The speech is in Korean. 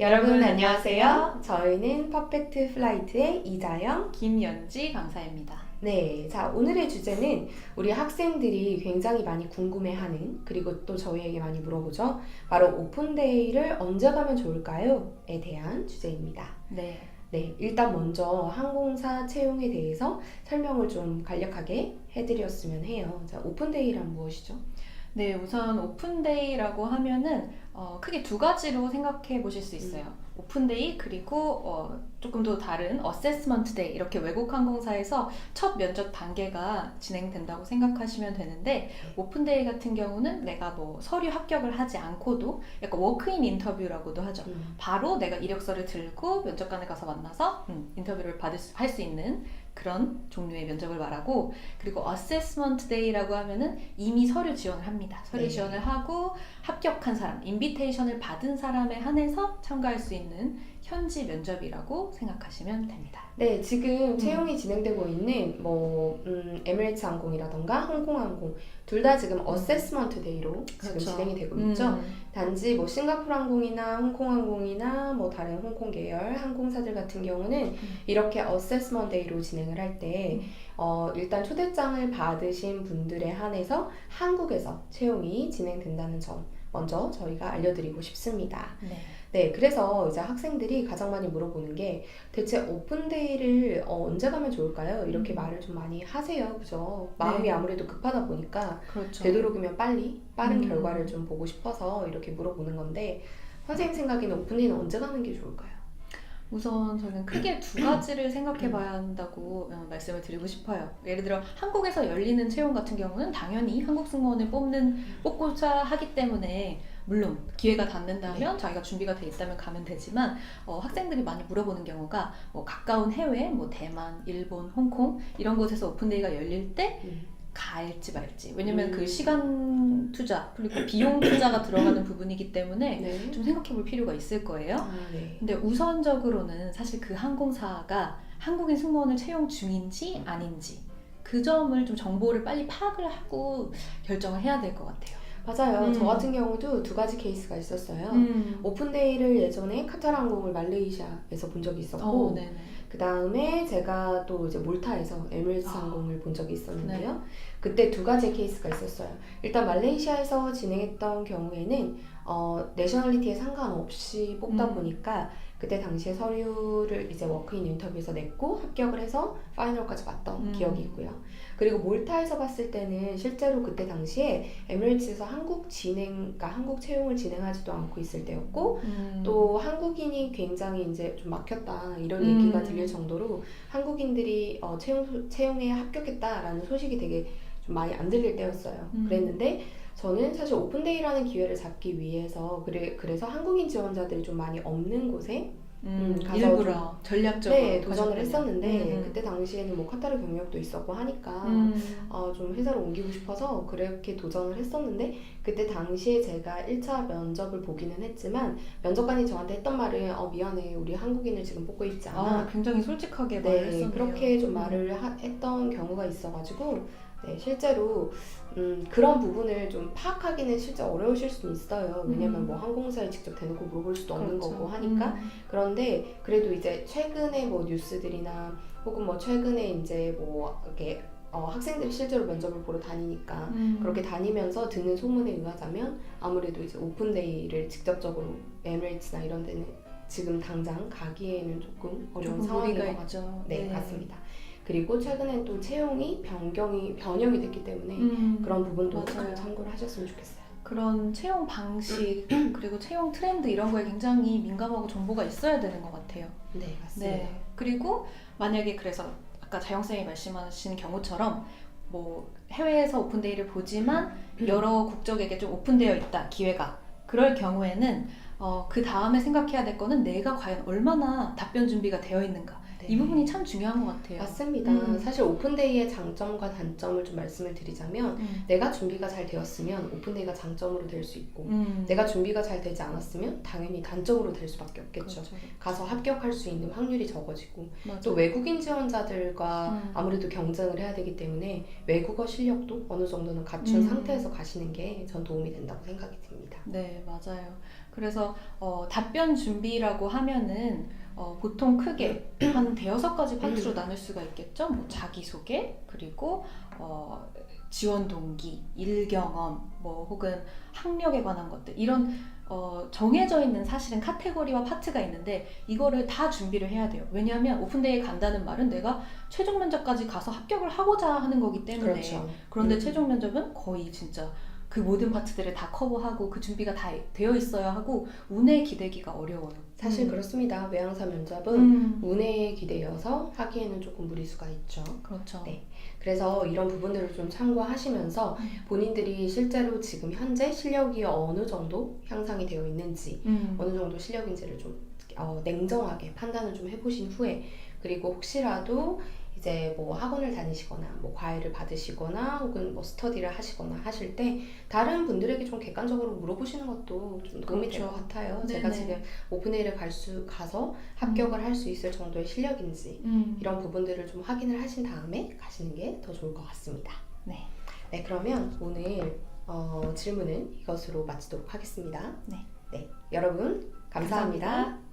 여러분 안녕하세요. 저희는 퍼펙트 플라이트의 이자영, 김연지 강사입니다. 네, 자 오늘의 주제는 우리 학생들이 굉장히 많이 궁금해하는 그리고 또 저희에게 많이 물어보죠. 바로 오픈데이를 언제 가면 좋을까요? 에 대한 주제입니다. 네. 네, 일단 먼저 항공사 채용에 대해서 설명을 좀 간략하게 해드렸으면 해요. 자, 오픈데이란 무엇이죠? 네, 우선 오픈데이라고 하면은 크게 두 가지로 생각해 보실 수 있어요. 오픈데이 그리고 조금 더 다른 어세스먼트 데이, 이렇게 외국 항공사에서 첫 면접 단계가 진행된다고 생각하시면 되는데, 오픈데이 같은 경우는 내가 뭐 서류 합격을 하지 않고도 약간 워크인 인터뷰라고도 하죠. 바로 내가 이력서를 들고 면접관에 가서 만나서 인터뷰를 할 수 있는 그런 종류의 면접을 말하고, 그리고 어세스먼트 데이라고 하면은 이미 서류 지원을 합니다. 서류 네. 지원을 하고 합격한 사람, 인비테이션을 받은 사람에 한해서 참가할 수 있는 현지 면접이라고 생각하시면 됩니다. 네, 지금 채용이 진행되고 있는 에미레이츠 항공이라던가 항공항공 둘 다 지금 어세스먼트 데이로 지금 그렇죠. 진행이 되고 있죠. 단지 뭐 싱가포르 항공이나 홍콩항공이나 뭐 다른 홍콩 계열 항공사들 같은 경우는 이렇게 어세스먼트 데이로 진행을 할 때 일단 초대장을 받으신 분들에 한해서 한국에서 채용이 진행된다는 점 먼저 저희가 알려드리고 싶습니다. 네. 네, 그래서 이제 학생들이 가장 많이 물어보는 게 대체 오픈데이를 언제 가면 좋을까요? 이렇게 말을 좀 많이 하세요. 그죠? 마음이 네. 아무래도 급하다 보니까 그렇죠. 되도록이면 빠른 결과를 좀 보고 싶어서 이렇게 물어보는 건데 선생님 생각에는 오픈데이는 언제 가는 게 좋을까요? 우선 저는 크게 두 가지를 생각해 봐야 한다고 말씀을 드리고 싶어요. 예를 들어 한국에서 열리는 채용 같은 경우는 당연히 한국 승무원을 뽑고자 하기 때문에, 물론 기회가 닿는다면 자기가 준비가 돼 있다면 가면 되지만, 학생들이 많이 물어보는 경우가 가까운 해외, 대만, 일본, 홍콩 이런 곳에서 오픈데이가 열릴 때 갈지 말지. 왜냐면 그 시간 투자 그리고 비용 투자가 들어가는 부분이기 때문에 네. 좀 생각해 볼 필요가 있을 거예요. 네. 근데 우선적으로는 사실 그 항공사가 한국인 승무원을 채용 중인지 아닌지, 그 점을 좀 정보를 빨리 파악을 하고 결정을 해야 될 것 같아요. 맞아요. 저 같은 경우도 두 가지 케이스가 있었어요. 오픈데이를 예전에 카타르 항공을 말레이시아에서 본 적이 있었고, 네네. 그 다음에 제가 또 이제 몰타에서 에미레이츠 항공을 본 적이 있었는데요. 네. 그때 두 가지 케이스가 있었어요. 일단 말레이시아에서 진행했던 경우에는 내셔널리티에 상관없이 뽑다 보니까 그때 당시에 서류를 이제 워크인 인터뷰에서 냈고 합격을 해서 파이널까지 봤던 기억이 있고요. 그리고 몰타에서 봤을 때는 실제로 그때 당시에 에미레이츠에서 한국 채용을 진행하지도 않고 있을 때였고, 또 한국인이 굉장히 이제 좀 막혔다 이런 얘기가 들릴 정도로 한국인들이 채용에 합격했다라는 소식이 되게 좀 많이 안 들릴 때였어요. 그랬는데 저는 사실 오픈데이라는 기회를 잡기 위해서 그래서 한국인 지원자들이 좀 많이 없는 곳에 가서 일부러 전략적으로 도전을 했었는데 그때 당시에는 뭐 카타르 경력도 있었고 하니까 좀 회사를 옮기고 싶어서 그렇게 도전을 했었는데, 그때 당시에 제가 1차 면접을 보기는 했지만 면접관이 저한테 했던 말은 미안해, 우리 한국인을 지금 뽑고 있지 않아. 굉장히 솔직하게 말을 했었네요. 그렇게 좀 말을 했던 경우가 있어가지고 실제로 그런 부분을 좀 파악하기는 실제 어려우실 수는 있어요. 왜냐면 뭐 항공사에 직접 대놓고 물어볼 수도 없는 거고 하니까. 그런데 그래도 이제 최근에 뭐 뉴스들이나 혹은 뭐 최근에 이제 뭐 이렇게 학생들이 실제로 면접을 보러 다니니까 그렇게 다니면서 듣는 소문에 의하자면 아무래도 이제 오픈데이를 직접적으로 에미레이츠나 이런 데는 지금 당장 가기에는 조금 어려운 상황인 것 같죠. 네, 같습니다. 그리고 최근엔 또 채용이 변형이 됐기 때문에 그런 부분도 참고를 하셨으면 좋겠어요. 그런 채용 방식 그리고 채용 트렌드 이런 거에 굉장히 민감하고 정보가 있어야 되는 것 같아요. 네, 맞습니다. 네. 그리고 만약에 그래서 아까 자영쌤이 말씀하신 경우처럼 뭐 해외에서 오픈데이를 보지만 여러 국적에게 좀 오픈되어 있다, 기회가. 그럴 경우에는 그 다음에 생각해야 될 거는 내가 과연 얼마나 답변 준비가 되어 있는가. 이 부분이 참 중요한 것 같아요. 맞습니다. 사실 오픈데이의 장점과 단점을 좀 말씀을 드리자면 내가 준비가 잘 되었으면 오픈데이가 장점으로 될 수 있고 내가 준비가 잘 되지 않았으면 당연히 단점으로 될 수밖에 없겠죠. 그렇죠. 가서 합격할 수 있는 확률이 적어지고 맞아. 또 외국인 지원자들과 아무래도 경쟁을 해야 되기 때문에 외국어 실력도 어느 정도는 갖춘 상태에서 가시는 게 전 도움이 된다고 생각이 듭니다. 네, 맞아요. 그래서 답변 준비라고 하면은 보통 크게 한 대여섯 가지 파트로 나눌 수가 있겠죠. 뭐 자기소개, 그리고 지원 동기, 일 경험, 뭐 혹은 학력에 관한 것들, 이런 정해져 있는 사실은 카테고리와 파트가 있는데 이거를 다 준비를 해야 돼요. 왜냐하면 오픈데이에 간다는 말은 내가 최종 면접까지 가서 합격을 하고자 하는 거기 때문에. 그렇죠. 그런데 최종 면접은 거의 진짜 그 모든 파트들을 다 커버하고 그 준비가 다 되어 있어야 하고 운에 기대기가 어려워요. 사실 그렇습니다. 외항사 면접은 운에 기대어서 하기에는 조금 무리수가 있죠. 그렇죠. 네. 그래서 이런 부분들을 좀 참고하시면서 본인들이 실제로 지금 현재 실력이 어느 정도 향상이 되어 있는지, 어느 정도 실력인지를 좀 냉정하게 판단을 좀 해보신 후에, 그리고 혹시라도 이제 뭐 학원을 다니시거나 뭐 과외를 받으시거나 혹은 뭐 스터디를 하시거나 하실 때 다른 분들에게 좀 객관적으로 물어보시는 것도 좀 도움이 될 것 같아요. 네네. 제가 지금 오픈에이를 가서 합격을 할 수 있을 정도의 실력인지 이런 부분들을 좀 확인을 하신 다음에 가시는 게 더 좋을 것 같습니다. 네. 네, 그러면 오늘 질문은 이것으로 마치도록 하겠습니다. 네. 네, 여러분 감사합니다. 감사합니다.